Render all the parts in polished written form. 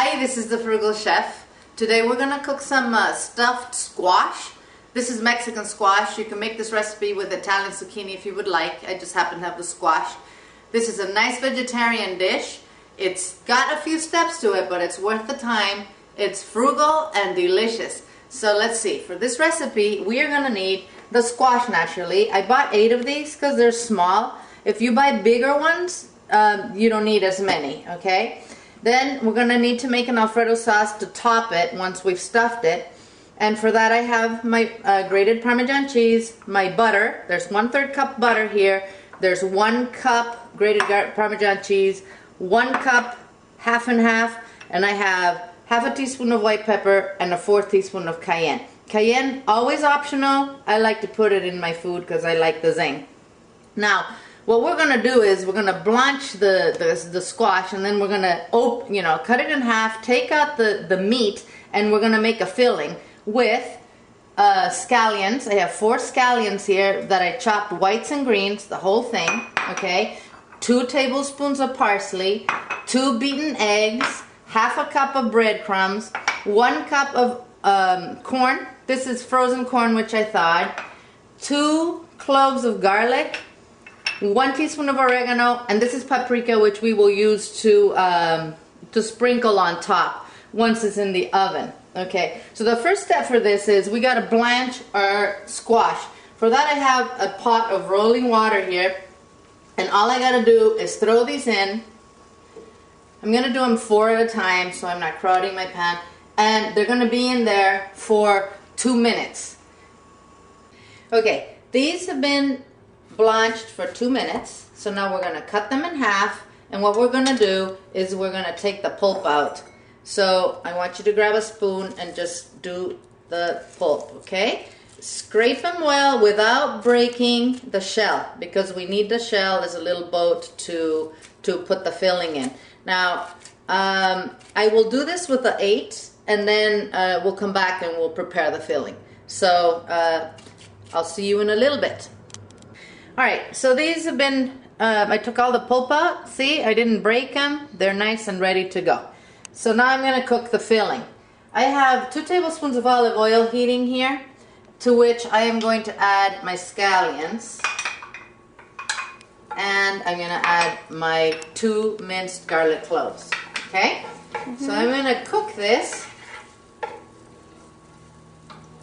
Hi, this is the Frugal Chef. Today we're going to cook some stuffed squash. This is Mexican squash. You can make this recipe with Italian zucchini if you would like. I just happen to have the squash. This is a nice vegetarian dish. It's got a few steps to it, but it's worth the time. It's frugal and delicious. So let's see. For this recipe, we are going to need the squash naturally. I bought 8 of these because they're small. If you buy bigger ones, you don't need as many, okay? Then we're going to need to make an Alfredo sauce to top it once we've stuffed it. And for that I have my grated Parmesan cheese, my butter. There's 1/3 cup butter here. There's 1 cup grated Parmesan cheese, 1 cup, half and half, and I have half a teaspoon of white pepper and a 1/4 teaspoon of cayenne. Cayenne, always optional. I like to put it in my food because I like the zing. Now, what we're going to do is we're going to blanch the squash, and then we're going to cut it in half, take out the meat, and we're going to make a filling with scallions. I have 4 scallions here that I chopped whites and greens, the whole thing, okay? 2 tablespoons of parsley, 2 beaten eggs, half a cup of breadcrumbs, 1 cup of corn. This is frozen corn which I thawed, 2 cloves of garlic, 1 teaspoon of oregano, and this is paprika, which we will use to sprinkle on top once it's in the oven. Okay, so the first step for this is we got to blanch our squash. For that I have a pot of rolling water here, and all I got to do is throw these in. I'm going to do them 4 at a time so I'm not crowding my pan, and they're going to be in there for 2 minutes. Okay, these have been blanched for 2 minutes, so now we're going to cut them in half, and what we're going to do is we're going to take the pulp out. So I want you to grab a spoon and just do the pulp, okay? Scrape them well without breaking the shell, because we need the shell as a little boat to put the filling in. Now, I will do this with the 8, and then we'll come back and we'll prepare the filling. So I'll see you in a little bit. Alright, so these have been, I took all the pulp out. See, I didn't break them. They're nice and ready to go. So now I'm going to cook the filling. I have 2 tablespoons of olive oil heating here, to which I am going to add my scallions. And I'm going to add my 2 minced garlic cloves. Okay? So I'm going to cook this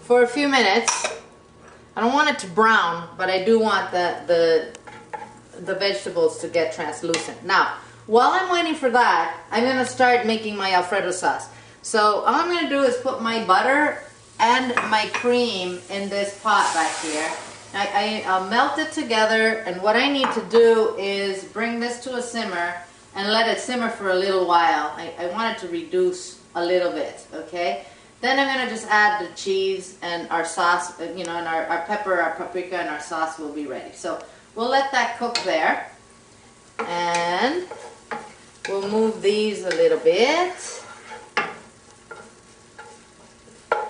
for a few minutes. I don't want it to brown, but I do want the vegetables to get translucent. Now, while I'm waiting for that, I'm going to start making my Alfredo sauce. So all I'm going to do is put my butter and my cream in this pot back here. I'll melt it together, and what I need to do is bring this to a simmer and let it simmer for a little while. I want it to reduce a little bit, okay? Then I'm going to just add the cheese and our sauce, and our pepper, our paprika, and our sauce will be ready. So we'll let that cook there. And we'll move these a little bit.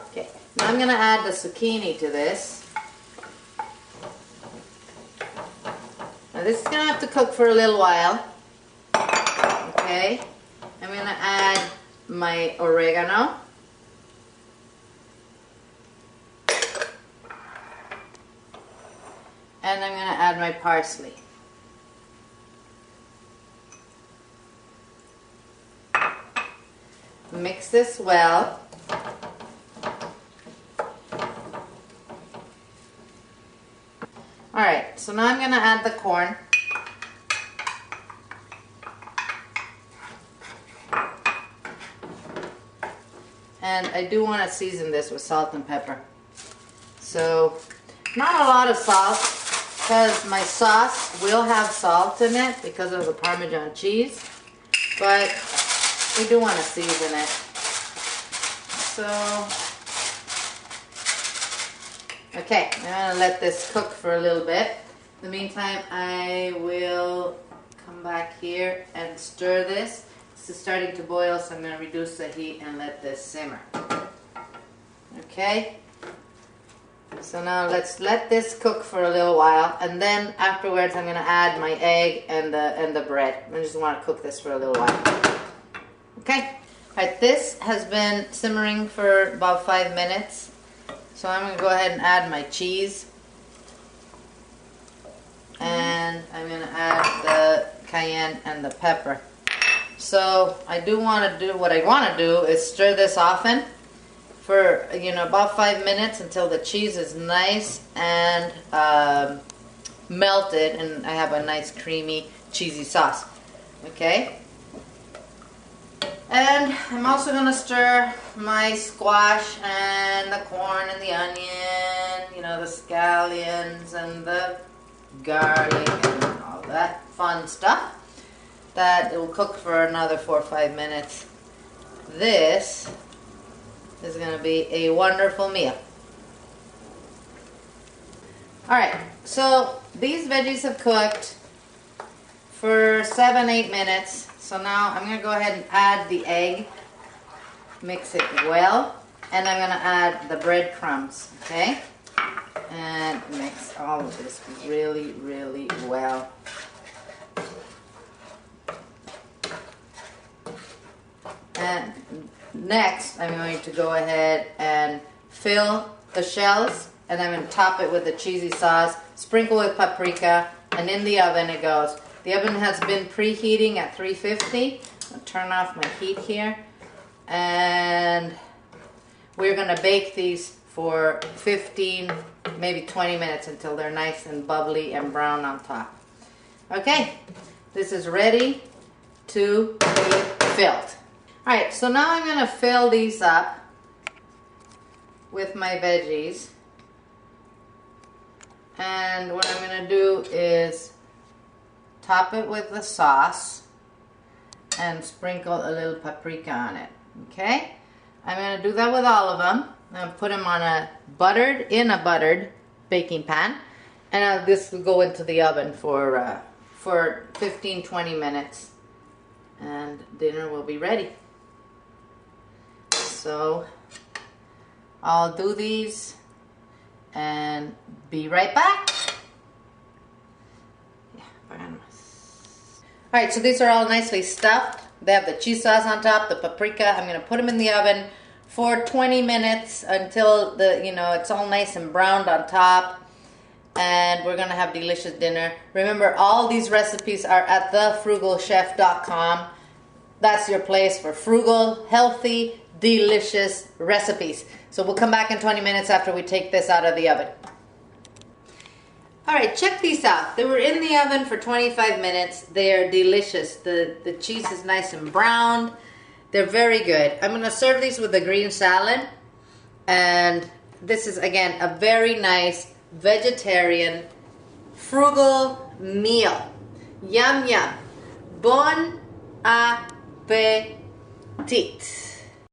Okay, now I'm going to add the zucchini to this. Now this is going to have to cook for a little while. Okay, I'm going to add my oregano. And I'm going to add my parsley. Mix this well. Alright, so now I'm going to add the corn. And I do want to season this with salt and pepper. So, not a lot of salt, because my sauce will have salt in it because of the Parmesan cheese, but we do want to season it. So, okay, I'm going to let this cook for a little bit. In the meantime, I will come back here and stir this. This is starting to boil, so I'm going to reduce the heat and let this simmer. Okay? So now let's let this cook for a little while, and then afterwards I'm going to add my egg and the bread. I just want to cook this for a little while. Okay? Alright, this has been simmering for about 5 minutes. So I'm going to go ahead and add my cheese. And I'm going to add the cayenne and the pepper. So I do want to do, what I want to do is stir this often for, about 5 minutes until the cheese is nice and melted and I have a nice creamy cheesy sauce. Okay? And I'm also going to stir my squash and the corn and the onion, the scallions and the garlic and all that fun stuff. That it will cook for another 4 or 5 minutes. This is going to be a wonderful meal. Alright, so these veggies have cooked for 7-8 minutes. So now I'm going to go ahead and add the egg, mix it well, and I'm going to add the breadcrumbs, okay? And mix all of this really, really well. And next I'm going to go ahead and fill the shells, and I'm going to top it with the cheesy sauce, sprinkle with paprika, and in the oven it goes. The oven has been preheating at 350. I'll turn off my heat here. And we're going to bake these for 15, maybe 20 minutes until they're nice and bubbly and brown on top. Okay, this is ready to be filled. Alright, so now I'm going to fill these up with my veggies. And what I'm going to do is top it with the sauce and sprinkle a little paprika on it. Okay? I'm going to do that with all of them. I'm going to put them on a buttered baking pan. And this will go into the oven for 15-20 minutes. And dinner will be ready. So I'll do these and be right back. Alright, so these are all nicely stuffed. They have the cheese sauce on top, the paprika. I'm going to put them in the oven for 20 minutes until it's all nice and browned on top. And we're going to have delicious dinner. Remember, all these recipes are at thefrugalchef.com. That's your place for frugal, healthy, delicious recipes. So we'll come back in 20 minutes after we take this out of the oven. Alright, check these out. They were in the oven for 25 minutes. They are delicious. The cheese is nice and browned. They're very good. I'm going to serve these with a green salad. And this is, again, a very nice vegetarian frugal meal. Yum, yum. Bon appetit.